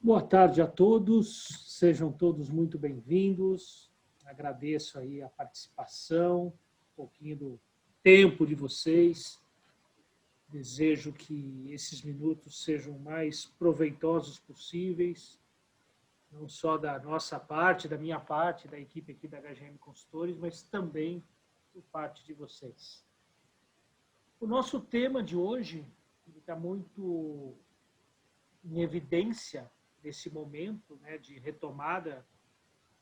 Boa tarde a todos, sejam todos muito bem-vindos. Agradeço aí a participação, um pouquinho do tempo de vocês. Desejo que esses minutos sejam o mais proveitosos possíveis, não só da nossa parte, da minha parte, da equipe aqui da HGM Consultores, mas também por parte de vocês. O nosso tema de hoje está muito em evidência nesse momento, né, de retomada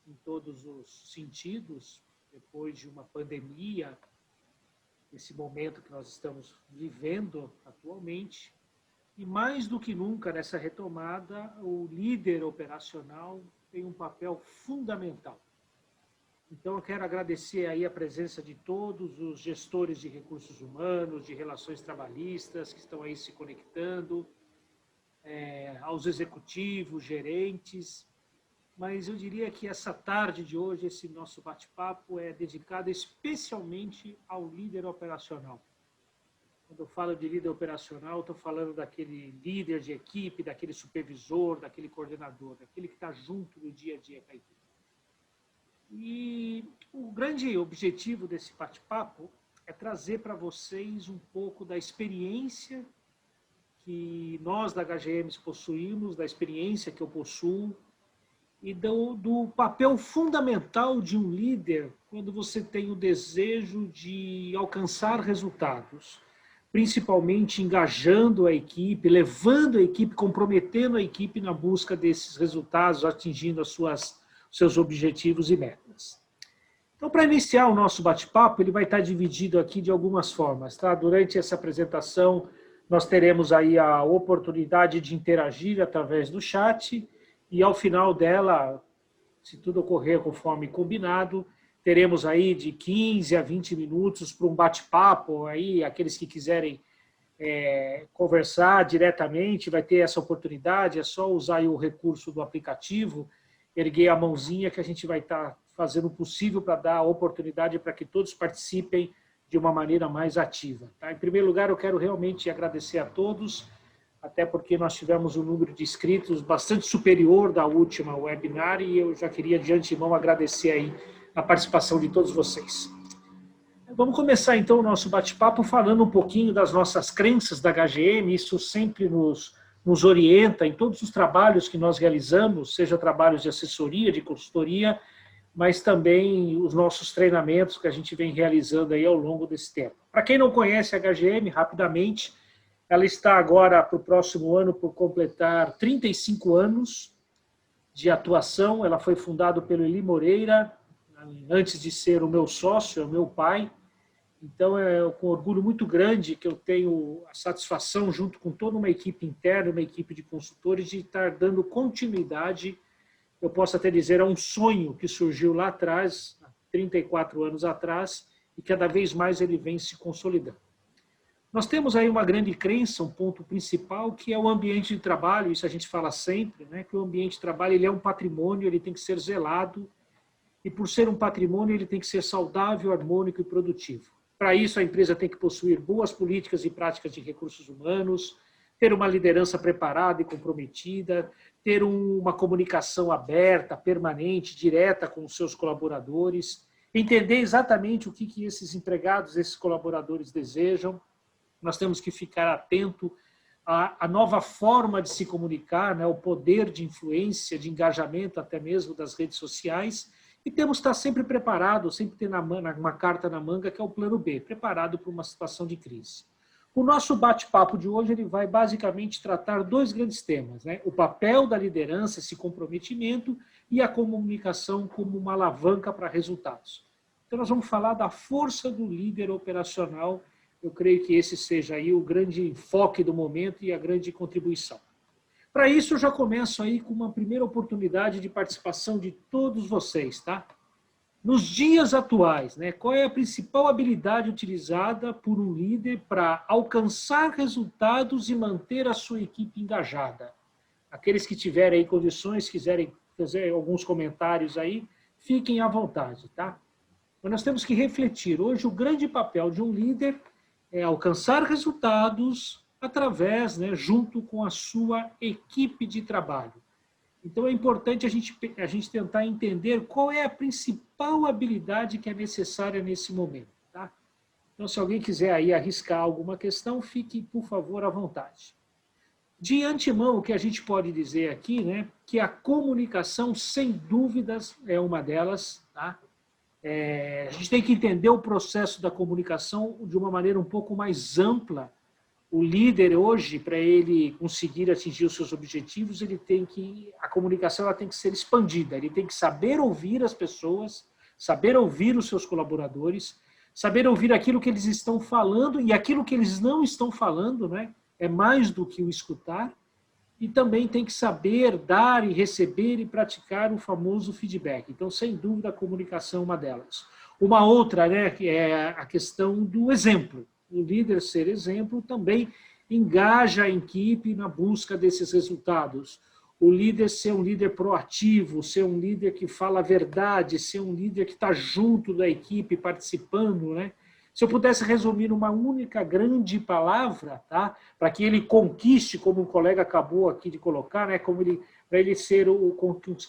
em todos os sentidos, depois de uma pandemia, esse momento que nós estamos vivendo atualmente. E mais do que nunca nessa retomada, o líder operacional tem um papel fundamental. Então, eu quero agradecer aí a presença de todos os gestores de recursos humanos, de relações trabalhistas que estão aí se conectando, aos executivos, gerentes, mas eu diria que essa tarde de hoje, esse nosso bate-papo é dedicado especialmente ao líder operacional. Quando eu falo de líder operacional, estou falando daquele líder de equipe, daquele supervisor, daquele coordenador, daquele que está junto no dia a dia com a equipe. E o grande objetivo desse bate-papo é trazer para vocês um pouco da experiência que nós da HGM possuímos, da experiência que eu possuo e do papel fundamental de um líder quando você tem o desejo de alcançar resultados, principalmente engajando a equipe, levando a equipe, comprometendo a equipe na busca desses resultados, atingindo os seus objetivos e metas. Então, para iniciar o nosso bate-papo, ele vai estar dividido aqui de algumas formas, tá? Durante essa apresentação, nós teremos aí a oportunidade de interagir através do chat e ao final dela, se tudo ocorrer conforme combinado, teremos aí de 15 a 20 minutos para um bate-papo, aí aqueles que quiserem conversar diretamente, vai ter essa oportunidade, é só usar aí o recurso do aplicativo, erguer a mãozinha que a gente vai estar fazendo o possível para dar a oportunidade para que todos participem de uma maneira mais ativa. Tá? Em primeiro lugar, eu quero realmente agradecer a todos, até porque nós tivemos um número de inscritos bastante superior da última webinar e eu já queria de antemão agradecer aí a participação de todos vocês. Vamos começar então o nosso bate-papo falando um pouquinho das nossas crenças da HGM, isso sempre nos orienta em todos os trabalhos que nós realizamos, seja trabalhos de assessoria, de consultoria, mas também os nossos treinamentos que a gente vem realizando aí ao longo desse tempo. Para quem não conhece a HGM, rapidamente, ela está agora para o próximo ano por completar 35 anos de atuação. Ela foi fundada pelo Eli Moreira, antes de ser o meu sócio, o meu pai. Então, é com orgulho muito grande que eu tenho a satisfação, junto com toda uma equipe interna, uma equipe de consultores, de estar dando continuidade, eu posso até dizer, a um sonho que surgiu lá atrás, há 34 anos atrás, e cada vez mais ele vem se consolidando. Nós temos aí uma grande crença, um ponto principal, que é o ambiente de trabalho, isso a gente fala sempre, né, que o ambiente de trabalho ele é um patrimônio, ele tem que ser zelado, e por ser um patrimônio, ele tem que ser saudável, harmônico e produtivo. Para isso, a empresa tem que possuir boas políticas e práticas de recursos humanos, ter uma liderança preparada e comprometida, ter uma comunicação aberta, permanente, direta com os seus colaboradores, entender exatamente o que esses empregados, esses colaboradores desejam. Nós temos que ficar atento à nova forma de se comunicar, né, o poder de influência, de engajamento até mesmo das redes sociais, e temos que estar sempre preparado, sempre ter uma carta na manga, que é o plano B, preparado para uma situação de crise. O nosso bate-papo de hoje ele vai basicamente tratar dois grandes temas, né? O papel da liderança, esse comprometimento, e a comunicação como uma alavanca para resultados. Então, nós vamos falar da força do líder operacional. Eu creio que esse seja aí o grande enfoque do momento e a grande contribuição. Para isso, eu já começo aí com uma primeira oportunidade de participação de todos vocês, tá? Nos dias atuais, né, qual é a principal habilidade utilizada por um líder para alcançar resultados e manter a sua equipe engajada? Aqueles que tiverem aí condições, quiserem fazer alguns comentários aí, fiquem à vontade, tá? Mas nós temos que refletir. Hoje, o grande papel de um líder é alcançar resultados através, né, junto com a sua equipe de trabalho. Então, é importante a gente tentar entender qual é a principal habilidade que é necessária nesse momento. Tá? Então, se alguém quiser aí arriscar alguma questão, fique, por favor, à vontade. De antemão, o que a gente pode dizer aqui, né, que a comunicação, sem dúvidas, é uma delas. Tá? A gente tem que entender o processo da comunicação de uma maneira um pouco mais ampla. O líder hoje, para ele conseguir atingir os seus objetivos, a comunicação ela tem que ser expandida. Ele tem que saber ouvir as pessoas, saber ouvir os seus colaboradores, saber ouvir aquilo que eles estão falando e aquilo que eles não estão falando, né? É mais do que o escutar. E também tem que saber dar e receber e praticar o famoso feedback. Então, sem dúvida, a comunicação é uma delas. Uma outra, né, que é a questão do exemplo. O líder ser exemplo também engaja a equipe na busca desses resultados. O líder ser um líder proativo, ser um líder que fala a verdade, ser um líder que está junto da equipe, participando, né? Se eu pudesse resumir numa única grande palavra, tá? Para que ele conquiste, como o colega acabou aqui de colocar, né? Para ele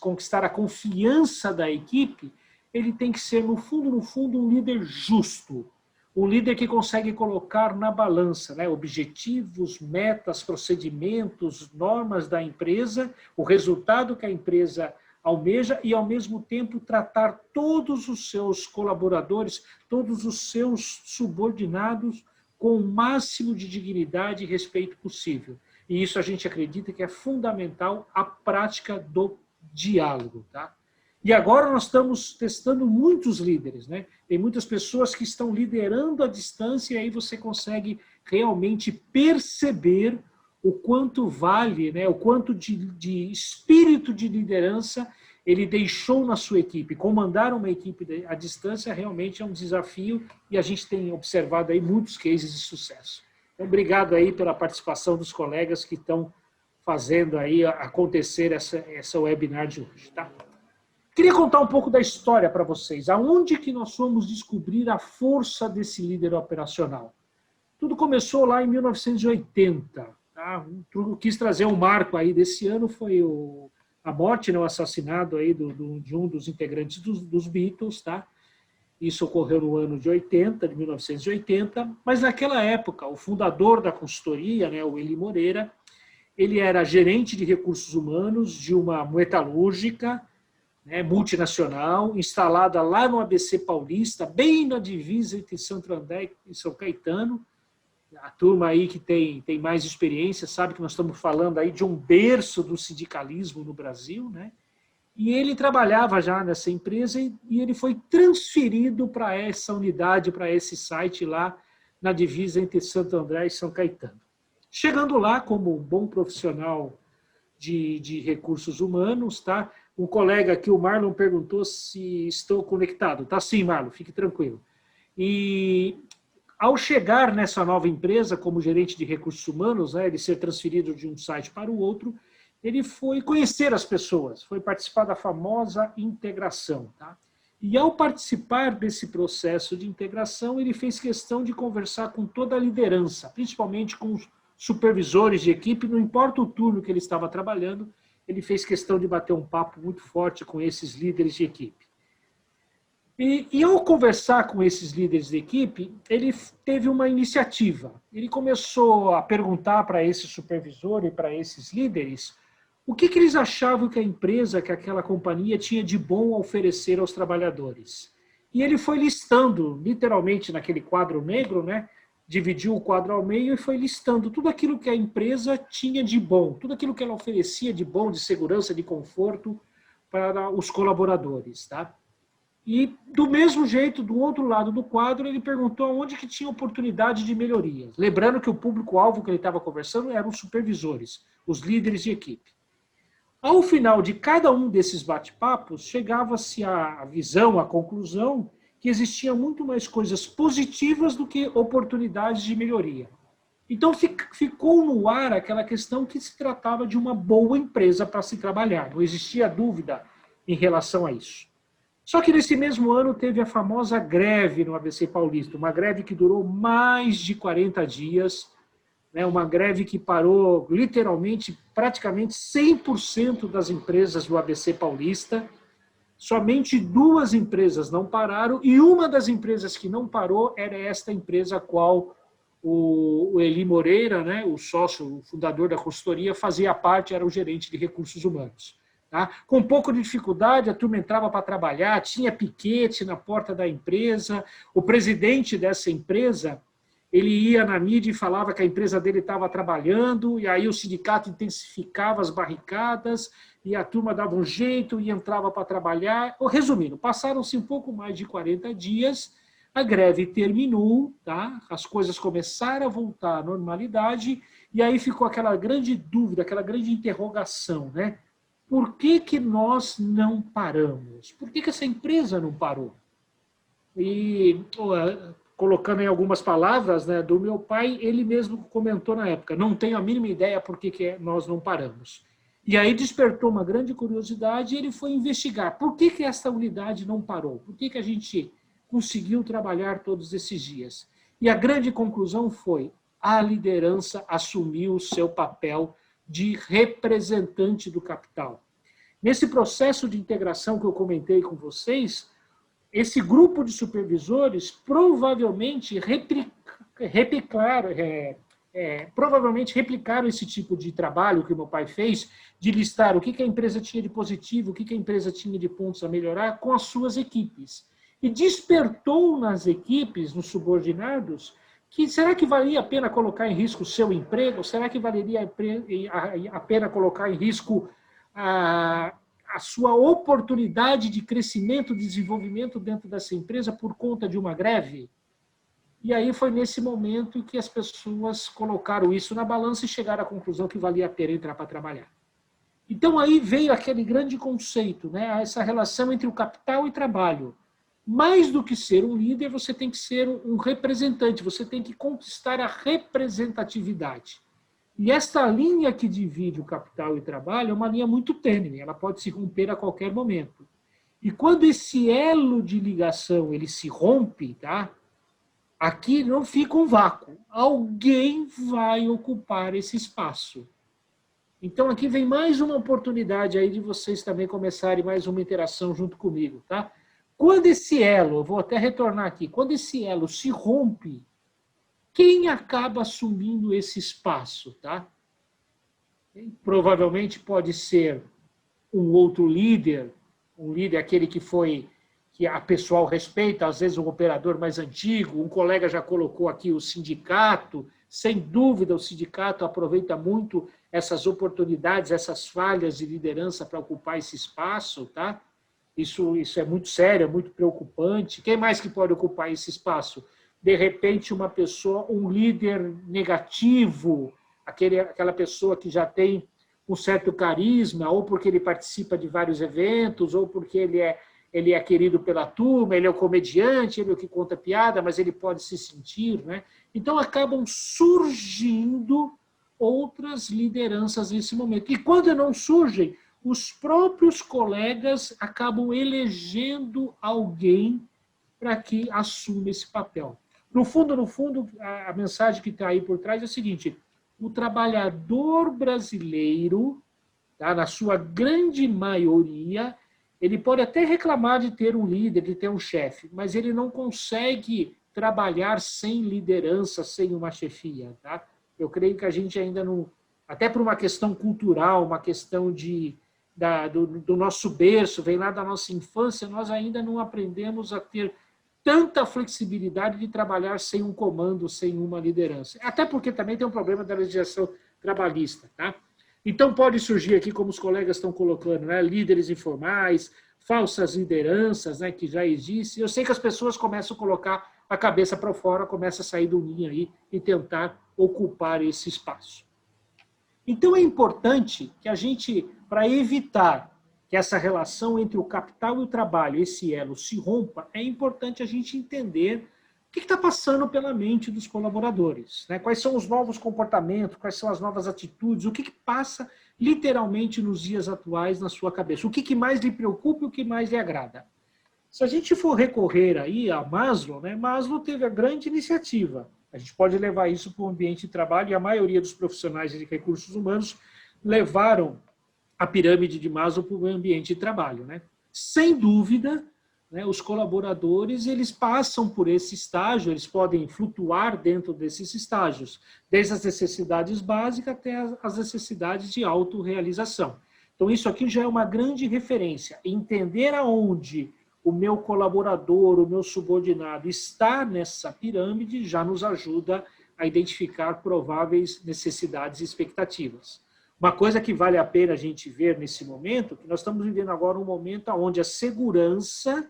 conquistar a confiança da equipe, ele tem que ser, no fundo, um líder justo. Um líder que consegue colocar na balança, né, objetivos, metas, procedimentos, normas da empresa, o resultado que a empresa almeja e, ao mesmo tempo, tratar todos os seus colaboradores, todos os seus subordinados com o máximo de dignidade e respeito possível. E isso a gente acredita que é fundamental a prática do diálogo. Tá? E agora nós estamos testando muitos líderes, né? Tem muitas pessoas que estão liderando à distância e aí você consegue realmente perceber o quanto vale, né? O quanto de espírito de liderança ele deixou na sua equipe. Comandar uma equipe à distância realmente é um desafio e a gente tem observado aí muitos cases de sucesso. Então, obrigado aí pela participação dos colegas que estão fazendo aí acontecer essa webinar de hoje, tá? Queria contar um pouco da história para vocês. Aonde que nós fomos descobrir a força desse líder operacional? Tudo começou lá em 1980. Tá? Eu quis trazer um marco aí desse ano, foi a morte, o assassinato aí de um dos integrantes dos Beatles. Tá? Isso ocorreu no ano de 1980. Mas naquela época, o fundador da consultoria, né, o Eli Moreira, ele era gerente de recursos humanos de uma metalúrgica, né, multinacional, instalada lá no ABC Paulista, bem na divisa entre Santo André e São Caetano. A turma aí que tem mais experiência sabe que nós estamos falando aí de um berço do sindicalismo no Brasil, né? E ele trabalhava já nessa empresa e ele foi transferido para essa unidade, para esse site lá na divisa entre Santo André e São Caetano. Chegando lá como um bom profissional de recursos humanos, tá? Um colega aqui, o Marlon, perguntou se estou conectado. Tá sim, Marlon, fique tranquilo. E ao chegar nessa nova empresa como gerente de recursos humanos, né, ele ser transferido de um site para o outro, ele foi conhecer as pessoas, foi participar da famosa integração. Tá? E ao participar desse processo de integração, ele fez questão de conversar com toda a liderança, principalmente com os supervisores de equipe, não importa o turno que ele estava trabalhando, ele fez questão de bater um papo muito forte com esses líderes de equipe. E ao conversar com esses líderes de equipe, ele teve uma iniciativa. Ele começou a perguntar para esse supervisor e para esses líderes o que eles achavam que a empresa, que aquela companhia tinha de bom a oferecer aos trabalhadores. E ele foi listando, literalmente naquele quadro negro, né? Dividiu o quadro ao meio e foi listando tudo aquilo que a empresa tinha de bom, tudo aquilo que ela oferecia de bom, de segurança, de conforto para os colaboradores. Tá? E, do mesmo jeito, do outro lado do quadro, ele perguntou onde que tinha oportunidade de melhorias. Lembrando que o público-alvo que ele estava conversando eram os supervisores, os líderes de equipe. Ao final de cada um desses bate-papos, chegava-se à visão, à conclusão, que existia muito mais coisas positivas do que oportunidades de melhoria. Então, ficou no ar aquela questão que se tratava de uma boa empresa para se trabalhar. Não existia dúvida em relação a isso. Só que nesse mesmo ano teve a famosa greve no ABC Paulista, uma greve que durou mais de 40 dias, né, uma greve que parou literalmente praticamente 100% das empresas do ABC Paulista. Somente 2 empresas não pararam, e uma das empresas que não parou era esta empresa a qual o Eli Moreira, né, o sócio, o fundador da consultoria, fazia parte, era o gerente de recursos humanos. Tá? Com um pouco de dificuldade, a turma entrava para trabalhar, tinha piquete na porta da empresa, o presidente dessa empresa, ele ia na mídia e falava que a empresa dele estava trabalhando, e aí o sindicato intensificava as barricadas, e a turma dava um jeito e entrava para trabalhar. Resumindo, passaram-se um pouco mais de 40 dias, a greve terminou, tá? As coisas começaram a voltar à normalidade, e aí ficou aquela grande dúvida, aquela grande interrogação, né? Por que nós não paramos? Por que essa empresa não parou? E colocando em algumas palavras, né, do meu pai, ele mesmo comentou na época, não tenho a mínima ideia por que nós não paramos. E aí despertou uma grande curiosidade e ele foi investigar por que essa unidade não parou, por que a gente conseguiu trabalhar todos esses dias. E a grande conclusão foi, a liderança assumiu o seu papel de representante do capital. Nesse processo de integração que eu comentei com vocês, esse grupo de supervisores provavelmente replicaram esse tipo de trabalho que o meu pai fez, de listar o que a empresa tinha de positivo, o que a empresa tinha de pontos a melhorar com as suas equipes. E despertou nas equipes, nos subordinados, que será que valia a pena colocar em risco o seu emprego? Será que valeria a pena colocar em risco a sua oportunidade de crescimento, de desenvolvimento dentro dessa empresa por conta de uma greve? E aí foi nesse momento que as pessoas colocaram isso na balança e chegaram à conclusão que valia a pena entrar para trabalhar. Então aí veio aquele grande conceito, né? Essa relação entre o capital e trabalho. Mais do que ser um líder, você tem que ser um representante, você tem que conquistar a representatividade. E esta linha que divide o capital e o trabalho é uma linha muito tênue, ela pode se romper a qualquer momento. E quando esse elo de ligação ele se rompe, tá? Aqui não fica um vácuo, alguém vai ocupar esse espaço. Então aqui vem mais uma oportunidade aí de vocês também começarem mais uma interação junto comigo, tá? Quando esse elo, eu vou até retornar aqui, quando esse elo se rompe, quem acaba assumindo esse espaço, tá? Provavelmente pode ser um outro líder, um líder aquele que a pessoal respeita, às vezes um operador mais antigo, um colega já colocou aqui o sindicato, sem dúvida o sindicato aproveita muito essas oportunidades, essas falhas de liderança para ocupar esse espaço, tá? Isso é muito sério, é muito preocupante. Quem mais que pode ocupar esse espaço? De repente, uma pessoa, um líder negativo, aquela pessoa que já tem um certo carisma, ou porque ele participa de vários eventos, ou porque ele é querido pela turma, ele é o comediante, ele é o que conta piada, mas ele pode se sentir, né? Então, acabam surgindo outras lideranças nesse momento. E quando não surgem, os próprios colegas acabam elegendo alguém para que assuma esse papel. No fundo, a mensagem que está aí por trás é a seguinte: o trabalhador brasileiro, tá, na sua grande maioria, ele pode até reclamar de ter um líder, de ter um chefe, mas ele não consegue trabalhar sem liderança, sem uma chefia. Tá? Eu creio que a gente ainda não, até por uma questão cultural, uma questão do nosso berço, vem lá da nossa infância, nós ainda não aprendemos a ter tanta flexibilidade de trabalhar sem um comando, sem uma liderança. Até porque também tem um problema da legislação trabalhista. Tá? Então, pode surgir aqui, como os colegas estão colocando, né, líderes informais, falsas lideranças, né, que já existem. Eu sei que as pessoas começam a colocar a cabeça para fora, começam a sair do ninho aí e tentar ocupar esse espaço. Então, é importante que a gente, para evitar que essa relação entre o capital e o trabalho, esse elo, se rompa, é importante a gente entender o que está passando pela mente dos colaboradores, né? Quais são os novos comportamentos, quais são as novas atitudes, o que passa literalmente nos dias atuais na sua cabeça, o que mais lhe preocupa e o que mais lhe agrada. Se a gente for recorrer aí a Maslow, né? Maslow teve a grande iniciativa A gente pode levar isso para o ambiente de trabalho, e a maioria dos profissionais de recursos humanos levaram a pirâmide de Maslow para o ambiente de trabalho, né? Sem dúvida, né, os colaboradores, eles passam por esse estágio, eles podem flutuar dentro desses estágios, desde as necessidades básicas até as necessidades de autorrealização. Então, isso aqui já é uma grande referência. Entender aonde o meu colaborador, o meu subordinado está nessa pirâmide já nos ajuda a identificar prováveis necessidades e expectativas. Uma coisa que vale a pena a gente ver nesse momento, que nós estamos vivendo agora um momento onde a segurança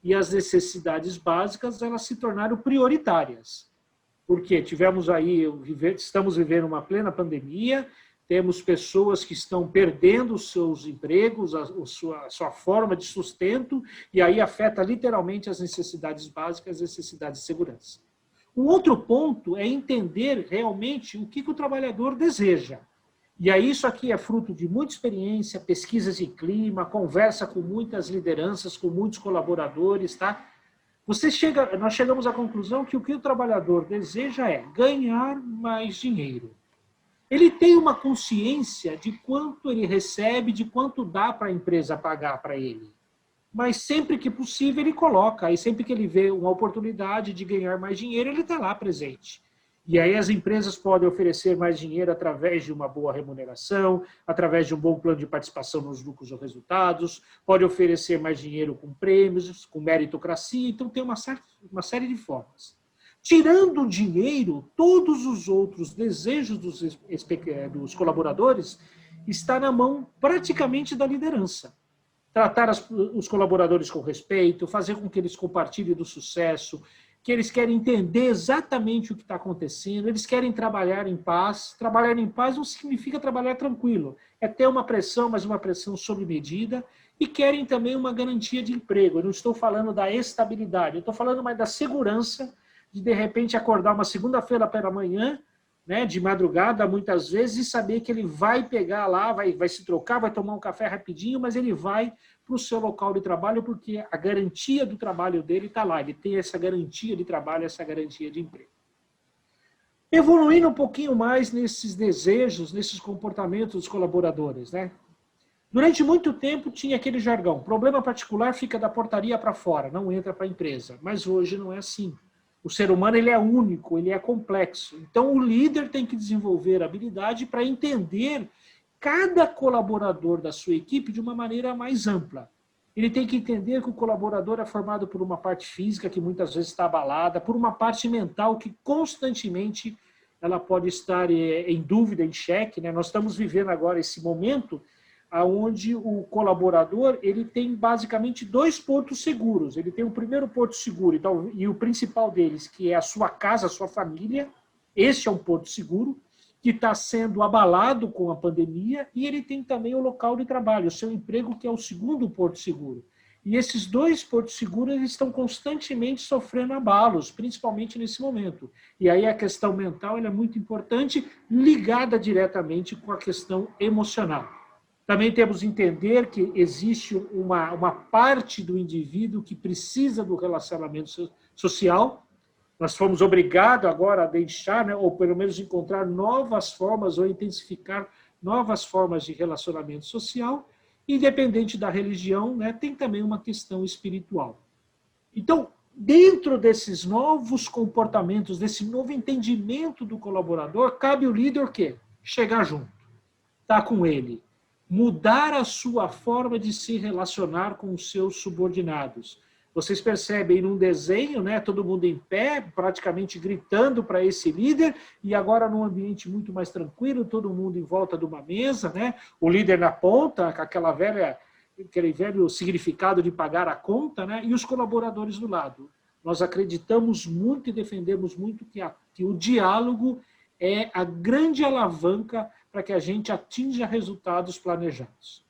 e as necessidades básicas elas se tornaram prioritárias. Porque estamos vivendo uma plena pandemia, temos pessoas que estão perdendo os seus empregos, a sua forma de sustento, e aí afeta literalmente as necessidades básicas, as necessidades de segurança. Um outro ponto é entender realmente o que o trabalhador deseja. E aí isso aqui é fruto de muita experiência, pesquisas de clima, conversa com muitas lideranças, com muitos colaboradores, tá? Nós chegamos à conclusão que o trabalhador deseja é ganhar mais dinheiro. Ele tem uma consciência de quanto ele recebe, de quanto dá para a empresa pagar para ele. Mas sempre que possível ele coloca, e sempre que ele vê uma oportunidade de ganhar mais dinheiro, ele está lá presente. E aí as empresas podem oferecer mais dinheiro através de uma boa remuneração, através de um bom plano de participação nos lucros ou resultados, pode oferecer mais dinheiro com prêmios, com meritocracia, então tem uma série de formas. Tirando o dinheiro, todos os outros desejos dos colaboradores está na mão praticamente da liderança. Tratar os colaboradores com respeito, fazer com que eles compartilhem do sucesso, que eles querem entender exatamente o que está acontecendo, eles querem trabalhar em paz. Trabalhar em paz não significa trabalhar tranquilo, é ter uma pressão, mas uma pressão sob medida, e querem também uma garantia de emprego. Eu não estou falando da estabilidade, eu estou falando mais da segurança de repente, acordar uma segunda-feira pela manhã, né, de madrugada, muitas vezes, e saber que ele vai pegar lá, vai se trocar, vai tomar um café rapidinho, mas ele vai para o seu local de trabalho, porque a garantia do trabalho dele está lá, ele tem essa garantia de trabalho, essa garantia de emprego. Evoluindo um pouquinho mais nesses desejos, nesses comportamentos dos colaboradores, né? Durante muito tempo tinha aquele jargão, problema particular fica da portaria para fora, não entra para a empresa, mas hoje não é assim. O ser humano ele é único, ele é complexo. Então, o líder tem que desenvolver habilidade para entender cada colaborador da sua equipe de uma maneira mais ampla. Ele tem que entender que o colaborador é formado por uma parte física, que muitas vezes está abalada, por uma parte mental, que constantemente ela pode estar em dúvida, em xeque, né? Nós estamos vivendo agora esse momento onde o colaborador ele tem basicamente 2 portos seguros. Ele tem o primeiro porto seguro e o principal deles, que é a sua casa, a sua família. Este é um porto seguro que está sendo abalado com a pandemia, e ele tem também o local de trabalho, o seu emprego, que é o segundo porto seguro. E esses 2 portos seguros eles estão constantemente sofrendo abalos, principalmente nesse momento. E aí a questão mental ela é muito importante, ligada diretamente com a questão emocional. Também temos que entender que existe uma parte do indivíduo que precisa do relacionamento social. Nós fomos obrigados agora a deixar, né, ou pelo menos encontrar novas formas ou intensificar novas formas de relacionamento social. Independente da religião, né, tem também uma questão espiritual. Então, dentro desses novos comportamentos, desse novo entendimento do colaborador, cabe o líder o quê? Chegar junto, estar com ele, mudar a sua forma de se relacionar com os seus subordinados. Vocês percebem num desenho, né, todo mundo em pé, praticamente gritando para esse líder, e agora num ambiente muito mais tranquilo, todo mundo em volta de uma mesa, né, o líder na ponta, com aquele velho significado de pagar a conta, né, e os colaboradores do lado. Nós acreditamos muito e defendemos muito que o diálogo é a grande alavanca para que a gente atinja resultados planejados.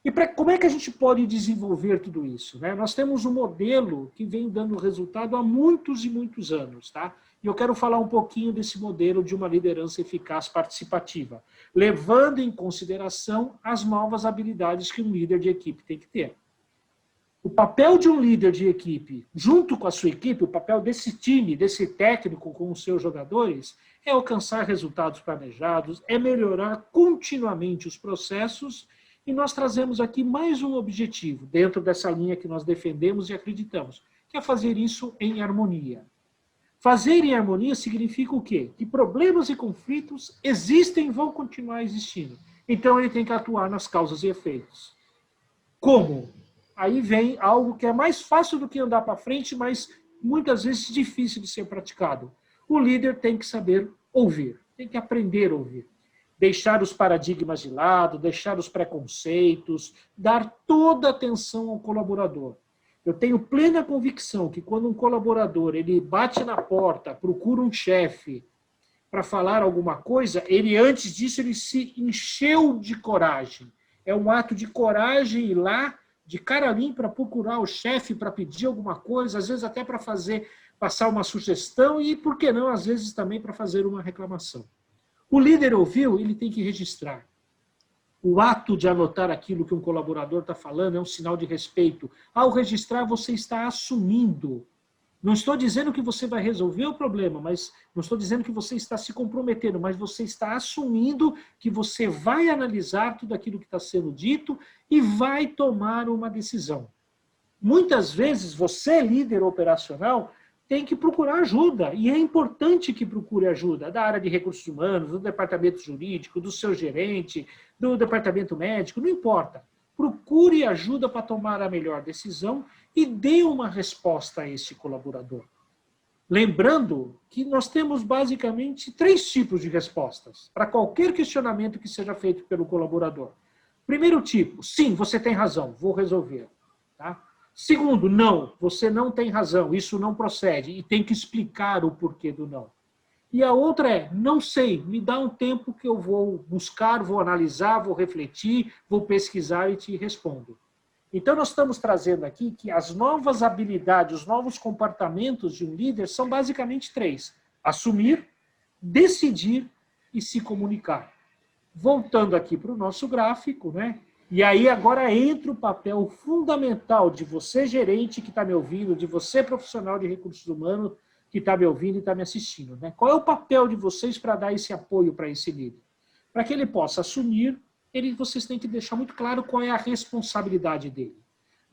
E como é que a gente pode desenvolver tudo isso? Né? Nós temos um modelo que vem dando resultado há muitos e muitos anos. Tá? E eu quero falar um pouquinho desse modelo de uma liderança eficaz participativa, levando em consideração as novas habilidades que um líder de equipe tem que ter. O papel de um líder de equipe, junto com a sua equipe, o papel desse time, desse técnico com os seus jogadores, é alcançar resultados planejados, é melhorar continuamente os processos, e nós trazemos aqui mais um objetivo, dentro dessa linha que nós defendemos e acreditamos, que é fazer isso em harmonia. Fazer em harmonia significa o quê? Que problemas e conflitos existem e vão continuar existindo. Então ele tem que atuar nas causas e efeitos. Como? Aí vem algo que é mais fácil do que andar para frente, mas muitas vezes difícil de ser praticado. O líder tem que saber ouvir, tem que aprender a ouvir. Deixar os paradigmas de lado, deixar os preconceitos, dar toda a atenção ao colaborador. Eu tenho plena convicção que quando um colaborador ele bate na porta, procura um chefe para falar alguma coisa, ele antes disso ele se encheu de coragem. É um ato de coragem ir lá, de cara limpa, para procurar o chefe, para pedir alguma coisa, às vezes até para passar uma sugestão e, por que não, às vezes também para fazer uma reclamação. O líder ouviu, ele tem que registrar. O ato de anotar aquilo que um colaborador está falando é um sinal de respeito. Ao registrar, você está assumindo. Não estou dizendo que você vai resolver o problema, mas não estou dizendo que você está se comprometendo, mas você está assumindo que você vai analisar tudo aquilo que está sendo dito e vai tomar uma decisão. Muitas vezes, você, líder operacional, tem que procurar ajuda, e é importante que procure ajuda da área de recursos humanos, do departamento jurídico, do seu gerente, do departamento médico, não importa. Procure ajuda para tomar a melhor decisão e dê uma resposta a esse colaborador. Lembrando que nós temos basicamente 3 tipos de respostas para qualquer questionamento que seja feito pelo colaborador. Primeiro tipo, sim, você tem razão, vou resolver. Tá? Segundo, não, você não tem razão, isso não procede, e tem que explicar o porquê do não. E a outra é, não sei, me dá um tempo que eu vou buscar, vou analisar, vou refletir, vou pesquisar e te respondo. Então nós estamos trazendo aqui que as novas habilidades, os novos comportamentos de um líder são basicamente 3. Assumir, decidir e se comunicar. Voltando aqui para o nosso gráfico, né? E aí agora entra o papel fundamental de você, gerente que está me ouvindo, de você, profissional de recursos humanos, que está me ouvindo e está me assistindo. Né? Qual é o papel de vocês para dar esse apoio para esse líder? Para que ele possa assumir, vocês têm que deixar muito claro qual é a responsabilidade dele.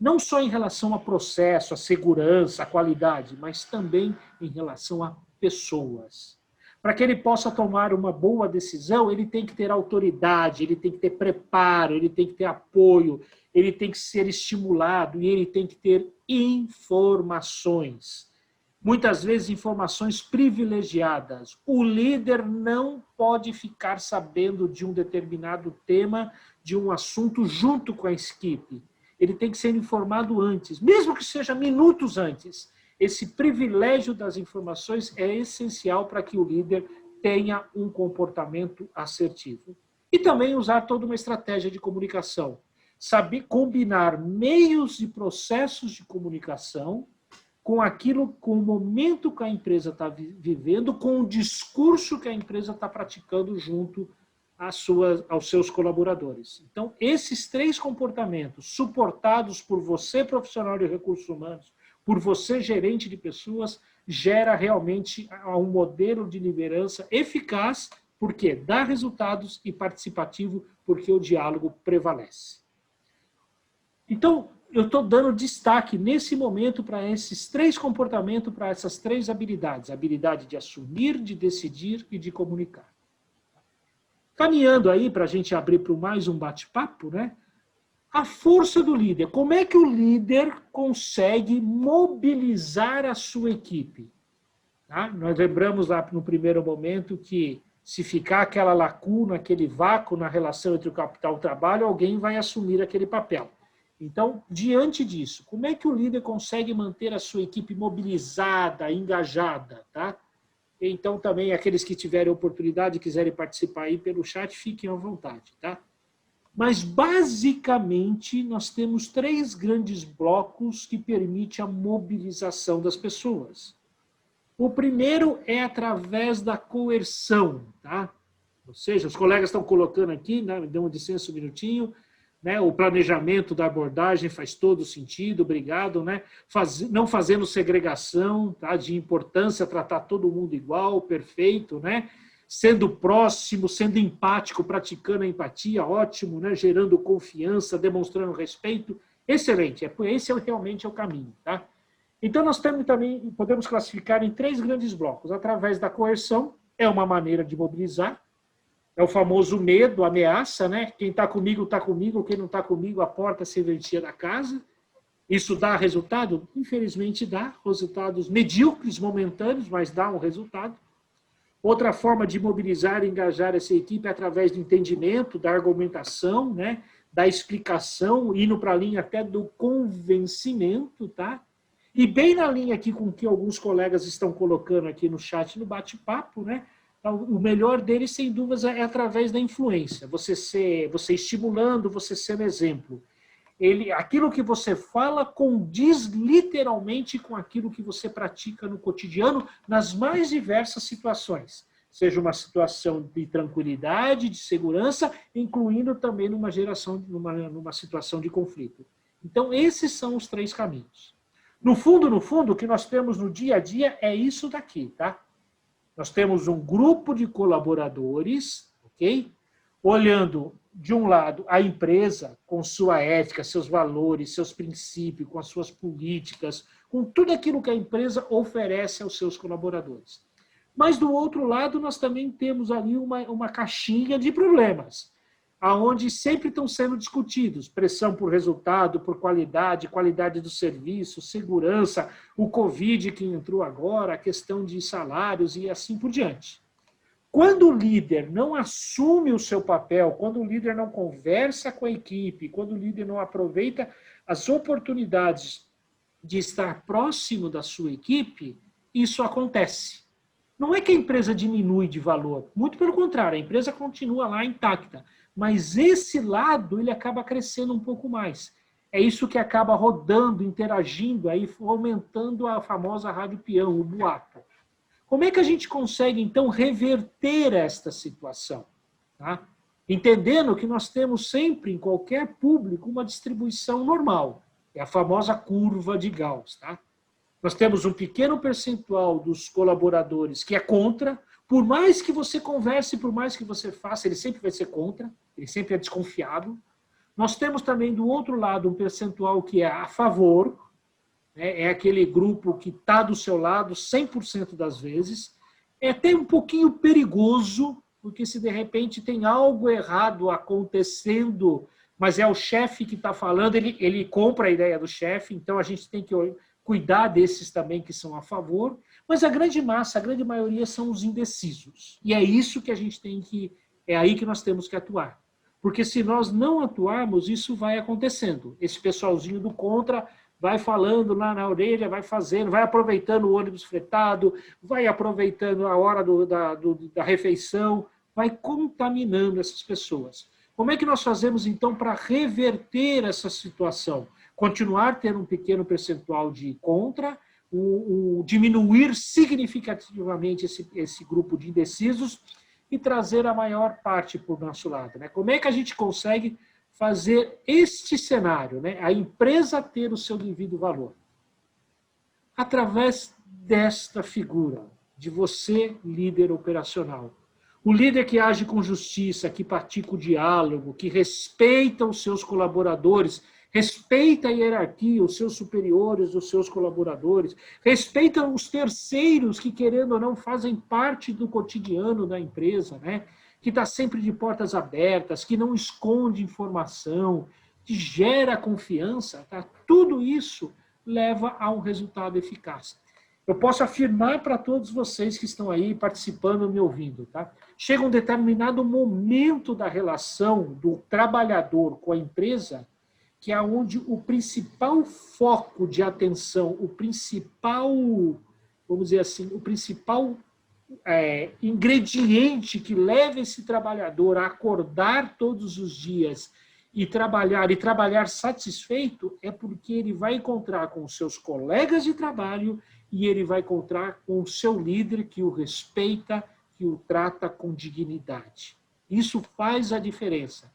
Não só em relação a processo, a segurança, a qualidade, mas também em relação a pessoas. Para que ele possa tomar uma boa decisão, ele tem que ter autoridade, ele tem que ter preparo, ele tem que ter apoio, ele tem que ser estimulado e ele tem que ter informações. Muitas vezes informações privilegiadas. O líder não pode ficar sabendo de um determinado tema, de um assunto junto com a equipe. Ele tem que ser informado antes, mesmo que seja minutos antes. Esse privilégio das informações é essencial para que o líder tenha um comportamento assertivo. E também usar toda uma estratégia de comunicação. Saber combinar meios e processos de comunicação com aquilo, com o momento que a empresa está vivendo, com o discurso que a empresa está praticando junto aos seus colaboradores. Então, esses 3 comportamentos, suportados por você, profissional de recursos humanos, por você, gerente de pessoas, gera realmente um modelo de liderança eficaz, porque dá resultados, e participativo, porque o diálogo prevalece. Então, eu estou dando destaque nesse momento para esses 3 comportamentos, para essas 3 habilidades. A habilidade de assumir, de decidir e de comunicar. Caminhando aí para a gente abrir para mais um bate-papo, né? A força do líder. Como é que o líder consegue mobilizar a sua equipe? Tá? Nós lembramos lá no primeiro momento que se ficar aquela lacuna, aquele vácuo na relação entre o capital e o trabalho, alguém vai assumir aquele papel. Então, diante disso, como é que o líder consegue manter a sua equipe mobilizada, engajada? Tá? Então, também, aqueles que tiverem oportunidade e quiserem participar aí pelo chat, fiquem à vontade. Tá? Mas, basicamente, nós temos 3 grandes blocos que permitem a mobilização das pessoas. O primeiro é através da coerção. Tá? Ou seja, os colegas estão colocando aqui, né, me dão um licença um minutinho, né? O planejamento da abordagem faz todo sentido, obrigado, né? Não fazendo segregação, tá? De importância, tratar todo mundo igual, perfeito, né? Sendo próximo, sendo empático, praticando a empatia, ótimo, né? Gerando confiança, demonstrando respeito, excelente. Esse realmente é o caminho, tá? Então, nós também podemos classificar em 3 grandes blocos. Através da coerção, é uma maneira de mobilizar. É o famoso medo, ameaça, né? Quem está comigo, quem não está comigo, a porta se vertia da casa. Isso dá resultado? Infelizmente dá. Resultados medíocres, momentâneos, mas dá um resultado. Outra forma de mobilizar e engajar essa equipe é através do entendimento, da argumentação, né? Da explicação, indo para a linha até do convencimento, tá? E bem na linha aqui com o que alguns colegas estão colocando aqui no chat, no bate-papo, né? O melhor deles, sem dúvidas, é através da influência. Você estimulando, você sendo exemplo. Aquilo que você fala condiz literalmente com aquilo que você pratica no cotidiano, nas mais diversas situações. Seja uma situação de tranquilidade, de segurança, incluindo também numa situação de conflito. Então, esses são os 3 caminhos. No fundo, o que nós temos no dia a dia é isso daqui, tá? Nós temos um grupo de colaboradores, ok? Olhando, de um lado, a empresa com sua ética, seus valores, seus princípios, com as suas políticas, com tudo aquilo que a empresa oferece aos seus colaboradores. Mas, do outro lado, nós também temos ali uma caixinha de problemas, aonde sempre estão sendo discutidos, pressão por resultado, por qualidade, qualidade do serviço, segurança, o Covid que entrou agora, a questão de salários e assim por diante. Quando o líder não assume o seu papel, quando o líder não conversa com a equipe, quando o líder não aproveita as oportunidades de estar próximo da sua equipe, isso acontece. Não é que a empresa diminui de valor, muito pelo contrário, a empresa continua lá intacta, mas esse lado ele acaba crescendo um pouco mais. É isso que acaba rodando, interagindo, aí aumentando a famosa rádio peão, o boato. Como é que a gente consegue, então, reverter esta situação? Tá? Entendendo que nós temos sempre, em qualquer público, uma distribuição normal. É a famosa curva de Gauss. Tá? Nós temos um pequeno percentual dos colaboradores que é contra, por mais que você converse, por mais que você faça, ele sempre vai ser contra, ele sempre é desconfiado. Nós temos também, do outro lado, um percentual que é a favor, né? É aquele grupo que está do seu lado 100% das vezes. É até um pouquinho perigoso, porque se de repente tem algo errado acontecendo, mas é o chefe que está falando, ele compra a ideia do chefe, então a gente tem que cuidar desses também que são a favor, mas a grande massa, a grande maioria são os indecisos. E é isso que a gente tem que, é aí que nós temos que atuar. Porque se nós não atuarmos, isso vai acontecendo. Esse pessoalzinho do contra vai falando lá na orelha, vai fazendo, vai aproveitando o ônibus fretado, vai aproveitando a hora da refeição, vai contaminando essas pessoas. Como é que nós fazemos, então, para reverter essa situação? Continuar tendo um pequeno percentual de contra, diminuir significativamente esse grupo de indecisos e trazer a maior parte para o nosso lado. Né? Como é que a gente consegue fazer este cenário, né? A empresa ter o seu devido valor? Através desta figura, de você, líder operacional. O líder que age com justiça, que pratica o diálogo, que respeita os seus colaboradores, respeita a hierarquia, os seus superiores, os seus colaboradores, respeita os terceiros que, querendo ou não, fazem parte do cotidiano da empresa, né? Que está sempre de portas abertas, que não esconde informação, que gera confiança, tá? Tudo isso leva a um resultado eficaz. Eu posso afirmar para todos vocês que estão aí participando, me ouvindo, tá? Chega um determinado momento da relação do trabalhador com a empresa, que é onde o principal foco de atenção, o principal, vamos dizer assim, o principal ingrediente que leva esse trabalhador a acordar todos os dias e trabalhar satisfeito é porque ele vai encontrar com os seus colegas de trabalho e ele vai encontrar com o seu líder que o respeita, que o trata com dignidade. Isso faz a diferença.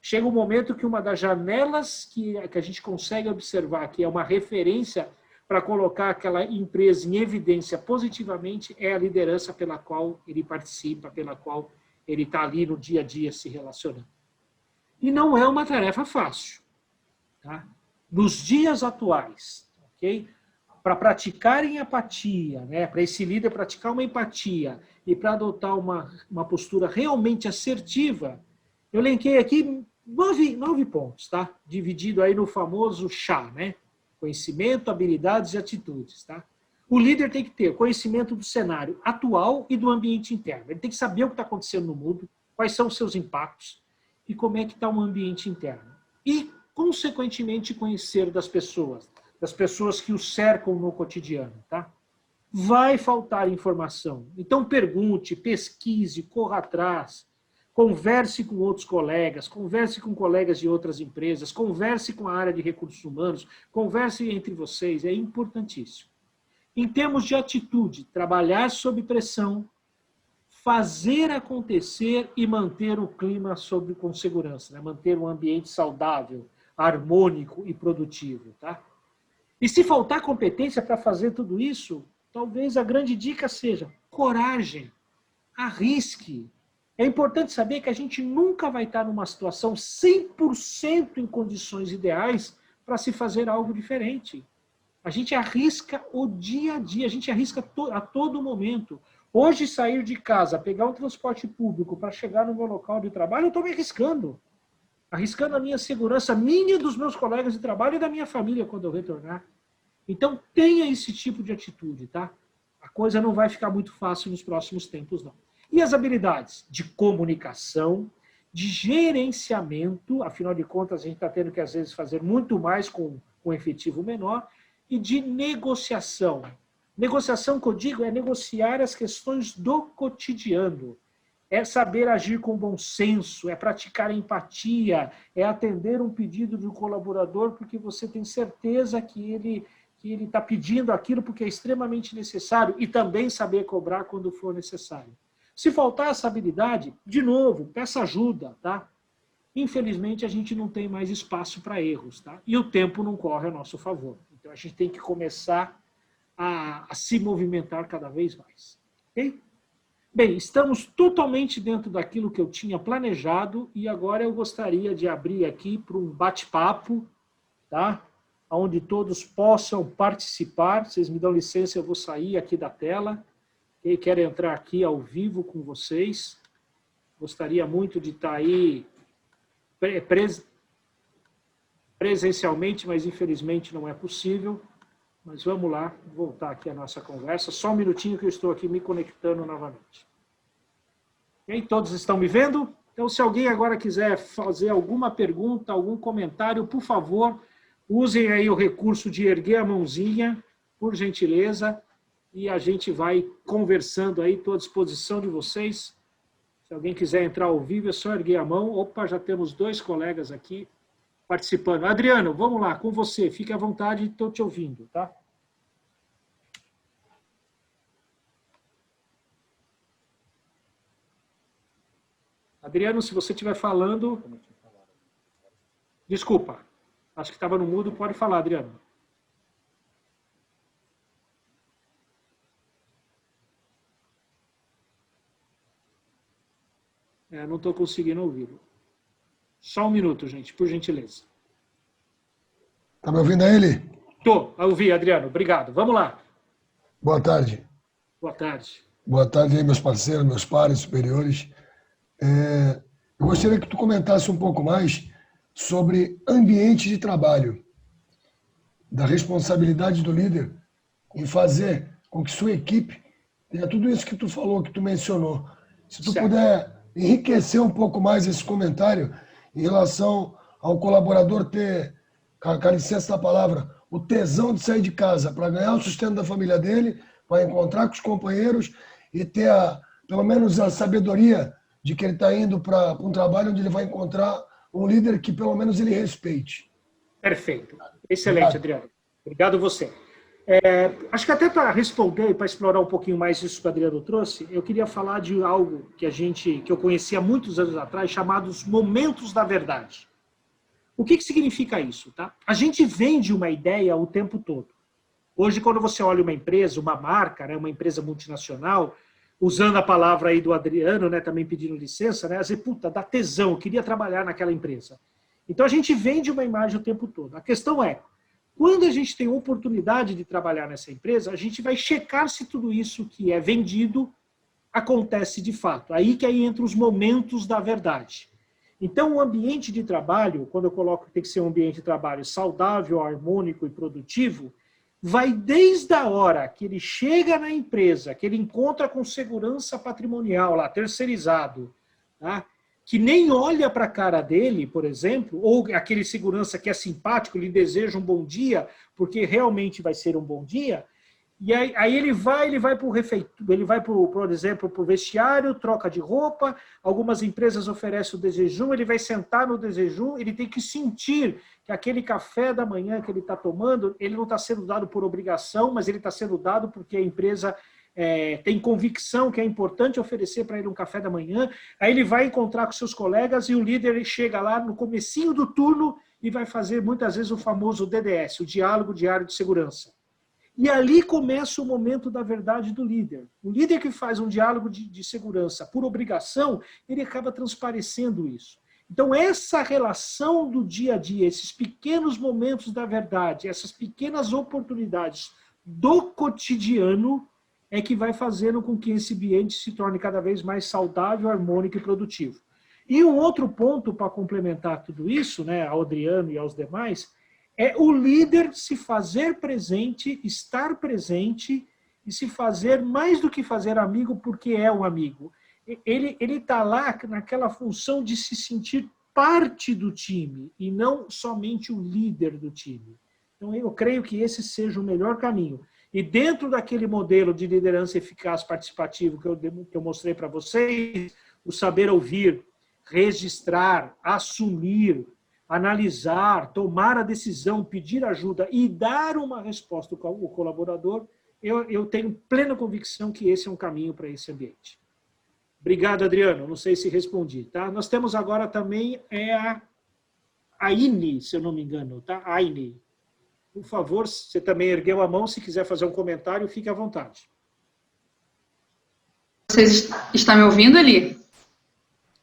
chega um momento que uma das janelas que a gente consegue observar, que é uma referência para colocar aquela empresa em evidência positivamente, é a liderança pela qual ele participa, pela qual ele está ali no dia a dia se relacionando. E não é uma tarefa fácil. Tá? Nos dias atuais, ok? Para praticar empatia, né? Para esse líder praticar uma empatia e para adotar uma postura realmente assertiva, eu elenquei aqui 9 pontos, tá? Dividido aí no famoso chá, né? Conhecimento, habilidades e atitudes, tá? O líder tem que ter conhecimento do cenário atual e do ambiente interno. Ele tem que saber o que está acontecendo no mundo, quais são os seus impactos e como é que está o ambiente interno. E, consequentemente, conhecer das pessoas que o cercam no cotidiano, tá? Vai faltar informação. Então, pergunte, pesquise, corra atrás, converse com outros colegas, converse com colegas de outras empresas, converse com a área de recursos humanos, converse entre vocês, é importantíssimo. Em termos de atitude, trabalhar sob pressão, fazer acontecer e manter o clima com segurança, né? Manter um ambiente saudável, harmônico e produtivo, tá? E se faltar competência para fazer tudo isso, talvez a grande dica seja coragem, arrisque. É importante saber que a gente nunca vai estar numa situação 100% em condições ideais para se fazer algo diferente. A gente arrisca o dia a dia, a gente arrisca a todo momento. Hoje, sair de casa, pegar um transporte público para chegar no meu local de trabalho, eu estou me arriscando. Arriscando a minha segurança, minha e dos meus colegas de trabalho e da minha família quando eu retornar. Então, tenha esse tipo de atitude, tá? A coisa não vai ficar muito fácil nos próximos tempos, não. E as habilidades de comunicação, de gerenciamento, afinal de contas, a gente está tendo que, às vezes, fazer muito mais com um efetivo menor, e de negociação. Negociação, que eu digo, é negociar as questões do cotidiano. É saber agir com bom senso, é praticar empatia, é atender um pedido de um colaborador porque você tem certeza que ele está pedindo aquilo porque é extremamente necessário e também saber cobrar quando for necessário. Se faltar essa habilidade, de novo, peça ajuda, tá? Infelizmente, a gente não tem mais espaço para erros, tá? E o tempo não corre a nosso favor. Então, a gente tem que começar a se movimentar cada vez mais. Ok? Bem, estamos totalmente dentro daquilo que eu tinha planejado e agora eu gostaria de abrir aqui para um bate-papo, tá? Onde todos possam participar. Vocês me dão licença, eu vou sair aqui da tela. Quem quer entrar aqui ao vivo com vocês, gostaria muito de estar aí presencialmente, mas infelizmente não é possível. Mas vamos lá, voltar aqui a nossa conversa. Só um minutinho que eu estou aqui me conectando novamente. Ok? Todos estão me vendo? Então, se alguém agora quiser fazer alguma pergunta, algum comentário, por favor, usem aí o recurso de erguer a mãozinha, por gentileza, e a gente vai conversando aí, estou à disposição de vocês. Se alguém quiser entrar ao vivo, é só erguer a mão. Opa, já temos 2 colegas aqui participando. Adriano, vamos lá, com você. Fique à vontade, estou te ouvindo, tá? Adriano, se você estiver falando... Desculpa, acho que estava no mudo. Pode falar, Adriano. Não estou conseguindo ouvi-lo. Só um minuto, gente, por gentileza. Está me ouvindo aí, Eli? Estou, ouvi, Adriano. Obrigado. Vamos lá. Boa tarde. Boa tarde. Boa tarde aí, meus parceiros, meus pares superiores. Eu gostaria que tu comentasse um pouco mais sobre ambiente de trabalho, da responsabilidade do líder em fazer com que sua equipe tenha tudo isso que tu falou, que tu mencionou. Se tu puder enriquecer um pouco mais esse comentário em relação ao colaborador ter, com a licença da palavra, o tesão de sair de casa para ganhar o sustento da família dele, para encontrar com os companheiros e ter, pelo menos, a sabedoria de que ele está indo para um trabalho onde ele vai encontrar um líder que, pelo menos, ele respeite. Perfeito. Excelente, Adriano. Obrigado você. Acho que até para responder, para explorar um pouquinho mais isso que o Adriano trouxe, eu queria falar de algo que eu conheci há muitos anos atrás, chamados momentos da verdade. O que significa isso? Tá? A gente vende uma ideia o tempo todo. Hoje, quando você olha uma empresa, uma marca, né, uma empresa multinacional, usando a palavra aí do Adriano, né, também pedindo licença, né, dizer, puta, dá tesão, eu queria trabalhar naquela empresa. Então, a gente vende uma imagem o tempo todo. A questão é, quando a gente tem oportunidade de trabalhar nessa empresa, a gente vai checar se tudo isso que é vendido acontece de fato. Aí que entra os momentos da verdade. Então, o ambiente de trabalho, quando eu coloco que tem que ser um ambiente de trabalho saudável, harmônico e produtivo, vai desde a hora que ele chega na empresa, que ele encontra com segurança patrimonial lá, terceirizado, tá? Que nem olha para a cara dele, por exemplo, ou aquele segurança que é simpático, lhe deseja um bom dia, porque realmente vai ser um bom dia, e aí ele vai para o refeitório, ele vai, por exemplo, para o vestiário, troca de roupa, algumas empresas oferecem o desjejum, ele vai sentar no desjejum, ele tem que sentir que aquele café da manhã que ele está tomando, ele não está sendo dado por obrigação, mas ele está sendo dado porque a empresa tem convicção que é importante oferecer para ele um café da manhã, aí ele vai encontrar com seus colegas e o líder chega lá no comecinho do turno e vai fazer muitas vezes o famoso DDS, o Diálogo Diário de Segurança. E ali começa o momento da verdade do líder. O líder que faz um diálogo de segurança por obrigação, ele acaba transparecendo isso. Então, essa relação do dia a dia, esses pequenos momentos da verdade, essas pequenas oportunidades do cotidiano, é que vai fazendo com que esse ambiente se torne cada vez mais saudável, harmônico e produtivo. E um outro ponto para complementar tudo isso, né, ao Adriano e aos demais, é o líder se fazer presente, estar presente e se fazer mais do que fazer amigo porque é um amigo. Ele está lá naquela função de se sentir parte do time e não somente o líder do time. Então, eu creio que esse seja o melhor caminho. E dentro daquele modelo de liderança eficaz participativo que eu mostrei para vocês, o saber ouvir, registrar, assumir, analisar, tomar a decisão, pedir ajuda e dar uma resposta ao colaborador, eu tenho plena convicção que esse é um caminho para esse ambiente. Obrigado, Adriano. Não sei se respondi. Tá? Nós temos agora também a Aine, se eu não me engano. Tá? Aine. Por favor, você também ergueu a mão, se quiser fazer um comentário, fique à vontade. Você está me ouvindo, Eli?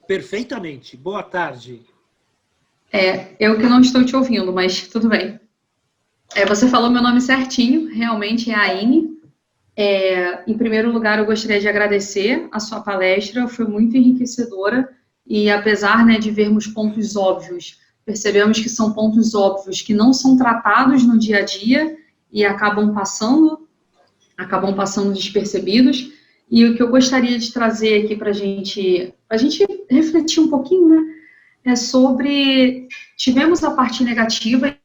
Perfeitamente. Boa tarde. Eu que não estou te ouvindo, mas tudo bem. Você falou meu nome certinho, realmente é a Aine. Em primeiro lugar, eu gostaria de agradecer a sua palestra, foi muito enriquecedora e apesar, né, de vermos pontos óbvios, percebemos que são pontos óbvios que não são tratados no dia a dia e acabam passando despercebidos. E o que eu gostaria de trazer aqui para a gente refletir um pouquinho, né, é sobre, tivemos a parte negativa.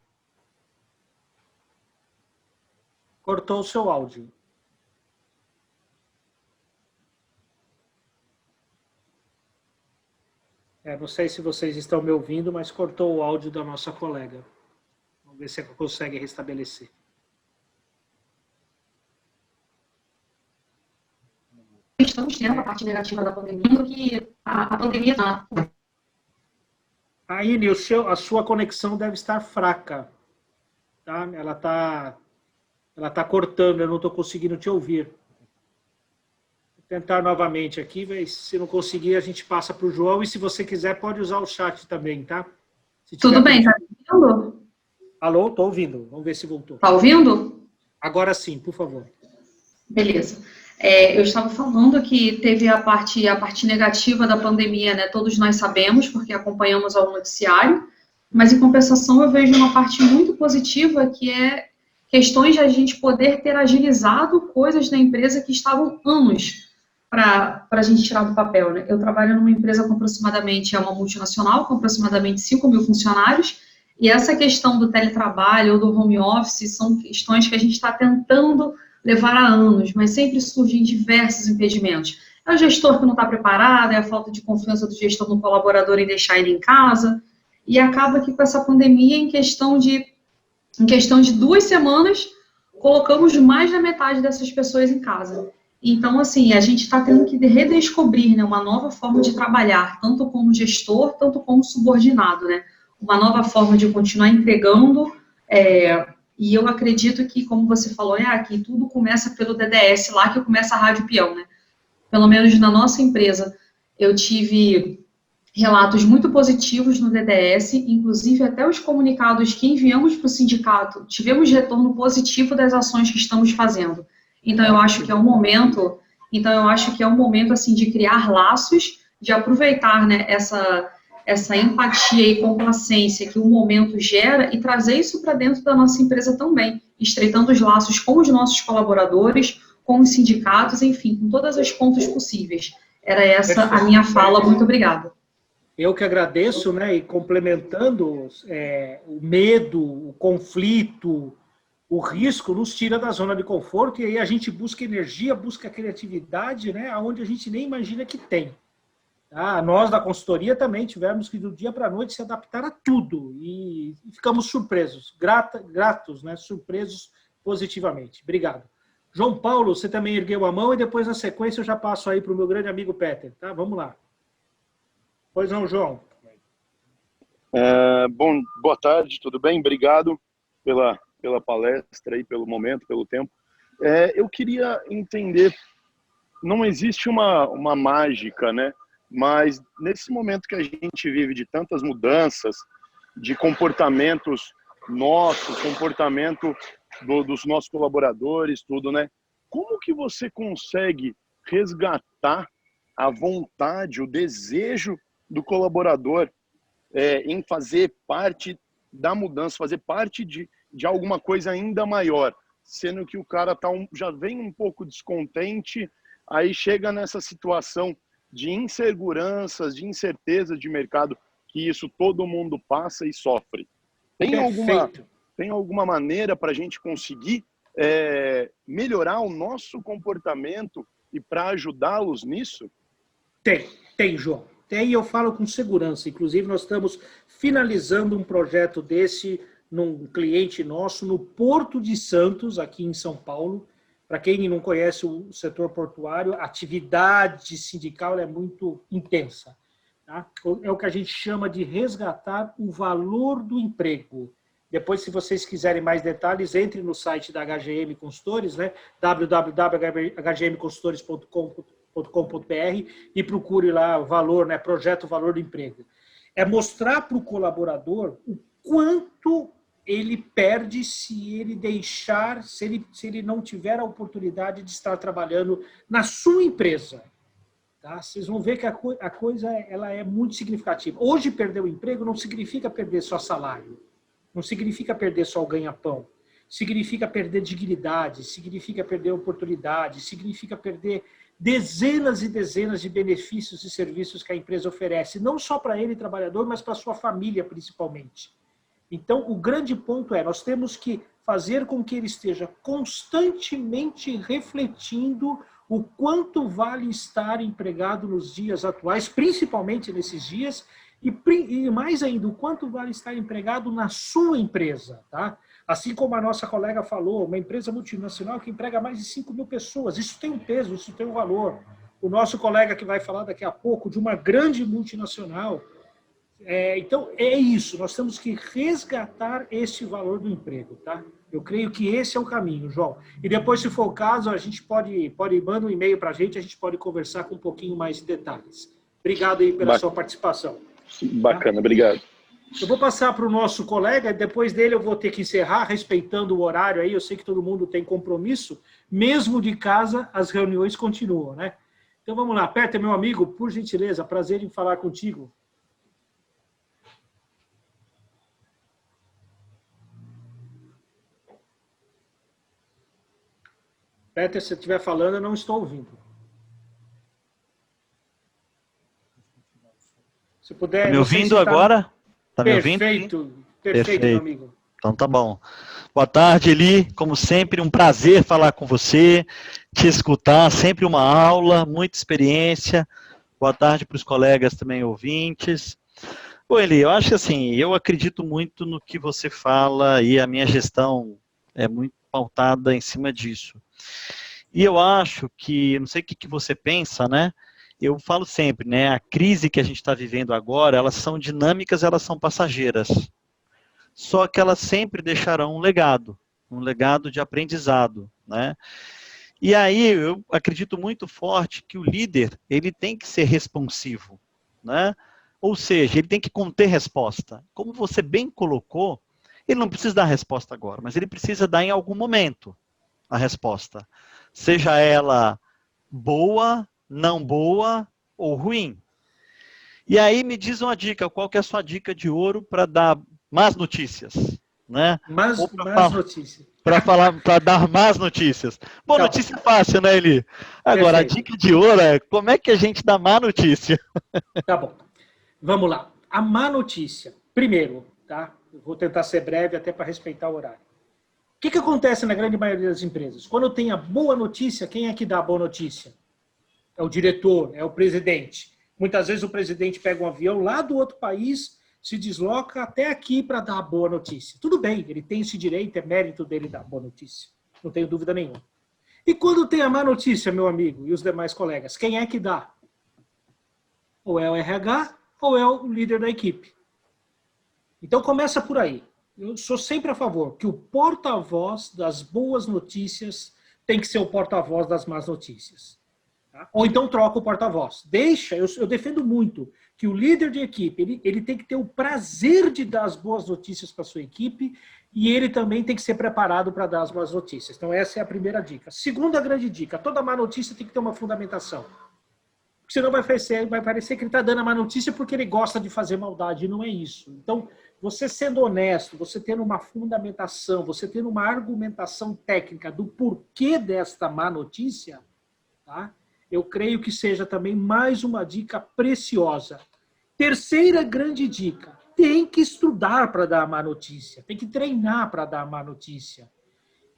Cortou o seu áudio. Não sei se vocês estão me ouvindo, mas cortou o áudio da nossa colega. Vamos ver se consegue restabelecer. Estamos tendo a parte negativa da pandemia, que a pandemia... Aine, a sua conexão deve estar fraca. Tá? Ela tá cortando, eu não estou conseguindo te ouvir. Vou tentar novamente aqui, se não conseguir, a gente passa para o João, e se você quiser, pode usar o chat também, tá? Tudo bem, tá ouvindo? Alô, estou ouvindo, vamos ver se voltou. Tá ouvindo? Agora sim, por favor. Beleza. Eu estava falando que teve a parte negativa da pandemia, né? Todos nós sabemos, porque acompanhamos ao noticiário, mas em compensação eu vejo uma parte muito positiva, que é questões de a gente poder ter agilizado coisas na empresa que estavam anos para a gente tirar do papel, né? Eu trabalho numa empresa com aproximadamente, é uma multinacional, com aproximadamente 5.000 funcionários, e essa questão do teletrabalho ou do home office são questões que a gente está tentando levar há anos, mas sempre surgem diversos impedimentos. É o gestor que não está preparado, é a falta de confiança do gestor no colaborador em deixar ele em casa, e acaba que com essa pandemia, em questão de 2 semanas, colocamos mais da metade dessas pessoas em casa. Então, assim, a gente está tendo que redescobrir, né, uma nova forma de trabalhar, tanto como gestor, tanto como subordinado, né? Uma nova forma de continuar entregando, e eu acredito que, como você falou, que tudo começa pelo DDS, lá que começa a Rádio Peão, né? Pelo menos na nossa empresa, eu tive relatos muito positivos no DDS, inclusive até os comunicados que enviamos para o sindicato, tivemos retorno positivo das ações que estamos fazendo. Então, eu acho que é um momento, assim, de criar laços, de aproveitar, né, essa empatia e complacência que o momento gera e trazer isso para dentro da nossa empresa também, estreitando os laços com os nossos colaboradores, com os sindicatos, enfim, com todas as pontas possíveis. Era essa a minha fala. Muito obrigada. Eu que agradeço, né, e complementando, o medo, o conflito, o risco nos tira da zona de conforto, e aí a gente busca energia, busca criatividade, né, onde a gente nem imagina que tem. Tá? Nós da consultoria também tivemos que do dia para a noite se adaptar a tudo, e ficamos surpresos, gratos, né, surpresos positivamente. Obrigado. João Paulo, você também ergueu a mão, e depois na sequência eu já passo aí para o meu grande amigo Peter. Tá? Vamos lá. Pois não, João. Bom, boa tarde, tudo bem? Obrigado pela palestra e pelo momento, pelo tempo. Eu queria entender, não existe uma mágica, né? Mas nesse momento que a gente vive de tantas mudanças, de comportamentos nossos, comportamento dos nossos colaboradores, tudo, né? Como que você consegue resgatar a vontade, o desejo do colaborador em fazer parte da mudança, fazer parte de alguma coisa ainda maior, sendo que o cara já vem um pouco descontente, aí chega nessa situação de inseguranças, de incerteza de mercado, que isso todo mundo passa e sofre. Tem alguma maneira para a gente conseguir melhorar o nosso comportamento e para ajudá-los nisso? Tem, João. Tem, e eu falo com segurança. Inclusive, nós estamos finalizando um projeto desse num cliente nosso no Porto de Santos, aqui em São Paulo. Para quem não conhece o setor portuário, a atividade sindical é muito intensa. Tá? É o que a gente chama de resgatar o valor do emprego. Depois, se vocês quiserem mais detalhes, entre no site da HGM Consultores, né? www.hgmconsultores.com.br, e procure lá o valor, né? Projeto Valor do Emprego. É mostrar para o colaborador o quanto ele perde se ele deixar, se ele não tiver a oportunidade de estar trabalhando na sua empresa. Tá? Vocês vão ver que a coisa ela é muito significativa. Hoje, perder o emprego não significa perder só salário, não significa perder só o ganha-pão, significa perder dignidade, significa perder oportunidade, significa perder dezenas e dezenas de benefícios e serviços que a empresa oferece, não só para ele, trabalhador, mas para a sua família, principalmente. Então, o grande ponto nós temos que fazer com que ele esteja constantemente refletindo o quanto vale estar empregado nos dias atuais, principalmente nesses dias, e mais ainda, o quanto vale estar empregado na sua empresa. Tá? Assim como a nossa colega falou, uma empresa multinacional que emprega mais de 5 mil pessoas, isso tem um peso, isso tem um valor. O nosso colega que vai falar daqui a pouco de uma grande multinacional. Então, é isso, nós temos que resgatar esse valor do emprego, tá? Eu creio que esse é o caminho, João. E depois, se for o caso, a gente pode mandar um e-mail para a gente pode conversar com um pouquinho mais de detalhes. Obrigado aí pela sua participação. Bacana, tá? Obrigado. Eu vou passar para o nosso colega, depois dele eu vou ter que encerrar, respeitando o horário aí, eu sei que todo mundo tem compromisso, mesmo de casa, as reuniões continuam, né? Então vamos lá, Peter, meu amigo, por gentileza, prazer em falar contigo. Peter, se você estiver falando, eu não estou ouvindo. Se puder... Tá me ouvindo agora? Tá me ouvindo? Perfeito, meu amigo. Então tá bom. Boa tarde, Eli. Como sempre, um prazer falar com você, te escutar, sempre uma aula, muita experiência. Boa tarde para os colegas também ouvintes. Bom, Eli, eu acho que assim, eu acredito muito no que você fala e a minha gestão é muito pautada em cima disso. E eu acho que, não sei o que você pensa, né? Eu falo sempre, né? A crise que a gente está vivendo agora, elas são dinâmicas, elas são passageiras. Só que elas sempre deixarão um legado de aprendizado, né? E aí eu acredito muito forte que o líder, ele tem que ser responsivo, né? Ou seja, ele tem que conter resposta. Como você bem colocou, ele não precisa dar a resposta agora, mas ele precisa dar em algum momento a resposta. Seja ela boa, não boa ou ruim. E aí me diz uma dica, qual que é a sua dica de ouro para dar más notícias? Né? Más notícias. Para dar más notícias. Boa notícia fácil, né, Eli? Agora, perfeito. A dica de ouro é como é que a gente dá má notícia? Tá bom. Vamos lá. A má notícia. Primeiro, tá? Eu vou tentar ser breve até para respeitar o horário. O que acontece na grande maioria das empresas? Quando tem a boa notícia, quem é que dá a boa notícia? É o diretor, é o presidente. Muitas vezes o presidente pega um avião lá do outro país, se desloca até aqui para dar a boa notícia. Tudo bem, ele tem esse direito, é mérito dele dar a boa notícia. Não tenho dúvida nenhuma. E quando tem a má notícia, meu amigo e os demais colegas, quem é que dá? Ou é o RH ou é o líder da equipe. Então começa por aí. Eu sou sempre a favor que o porta-voz das boas notícias tem que ser o porta-voz das más notícias. Tá? Ou então troca o porta-voz. Deixa, eu defendo muito que o líder de equipe, ele tem que ter o prazer de dar as boas notícias para a sua equipe e ele também tem que ser preparado para dar as boas notícias. Então essa é a primeira dica. Segunda grande dica, toda má notícia tem que ter uma fundamentação. Porque senão vai parecer que ele está dando a má notícia porque ele gosta de fazer maldade, e não é isso. Então, você sendo honesto, você tendo uma fundamentação, você tendo uma argumentação técnica do porquê desta má notícia, tá? Eu creio que seja também mais uma dica preciosa. Terceira grande dica, tem que estudar para dar a má notícia, tem que treinar para dar a má notícia.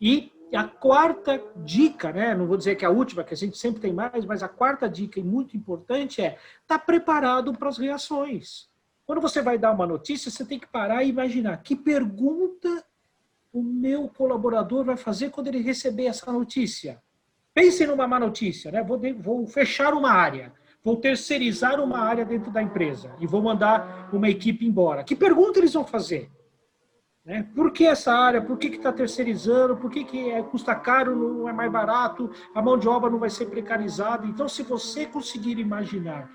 E a quarta dica, né? Não vou dizer que é a última, que a gente sempre tem mais, mas a quarta dica e muito importante é estar preparado para as reações. Quando você vai dar uma notícia, você tem que parar e imaginar que pergunta o meu colaborador vai fazer quando ele receber essa notícia. Pense numa má notícia, né? Vou fechar uma área, vou terceirizar uma área dentro da empresa e vou mandar uma equipe embora. Que pergunta eles vão fazer? Né? Por que essa área? Por que está terceirizando? Por que custa caro, não é mais barato? A mão de obra não vai ser precarizada? Então, se você conseguir imaginar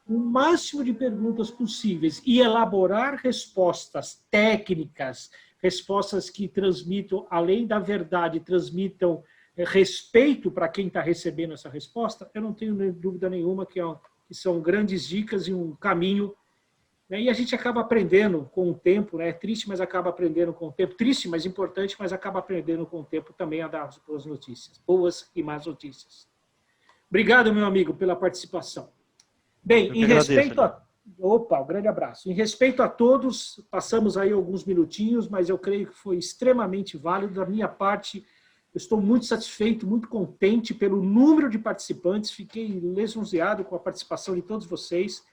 o máximo de perguntas possíveis e elaborar respostas técnicas, respostas que transmitam, além da verdade, transmitam respeito para quem está recebendo essa resposta, eu não tenho dúvida nenhuma que são grandes dicas e um caminho. E a gente acaba aprendendo com o tempo, né? É triste, mas acaba aprendendo com o tempo. Triste, mas importante, mas acaba aprendendo com o tempo também a dar as boas notícias. Boas e más notícias. Obrigado, meu amigo, pela participação. Bem, em respeito a... Opa, um grande abraço. Em respeito a todos, passamos aí alguns minutinhos, mas eu creio que foi extremamente válido. Da minha parte, eu estou muito satisfeito, muito contente pelo número de participantes. Fiquei lisonjeado com a participação de todos vocês.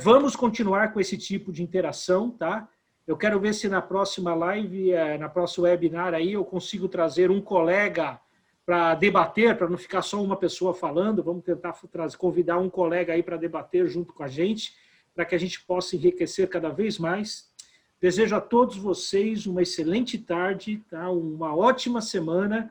Vamos continuar com esse tipo de interação, tá? Eu quero ver se na próxima live, na próxima webinar aí, eu consigo trazer um colega para debater, para não ficar só uma pessoa falando. Vamos tentar convidar um colega aí para debater junto com a gente, para que a gente possa enriquecer cada vez mais. Desejo a todos vocês uma excelente tarde, tá? Uma ótima semana,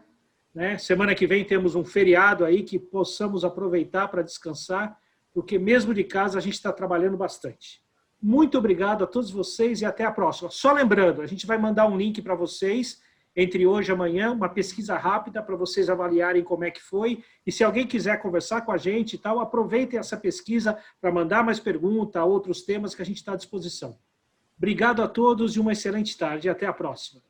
né? Semana que vem temos um feriado aí que possamos aproveitar para descansar, porque mesmo de casa a gente está trabalhando bastante. Muito obrigado a todos vocês e até a próxima. Só lembrando, a gente vai mandar um link para vocês entre hoje e amanhã, uma pesquisa rápida para vocês avaliarem como é que foi. E se alguém quiser conversar com a gente e tal, aproveitem essa pesquisa para mandar mais perguntas, outros temas que a gente está à disposição. Obrigado a todos e uma excelente tarde. Até a próxima.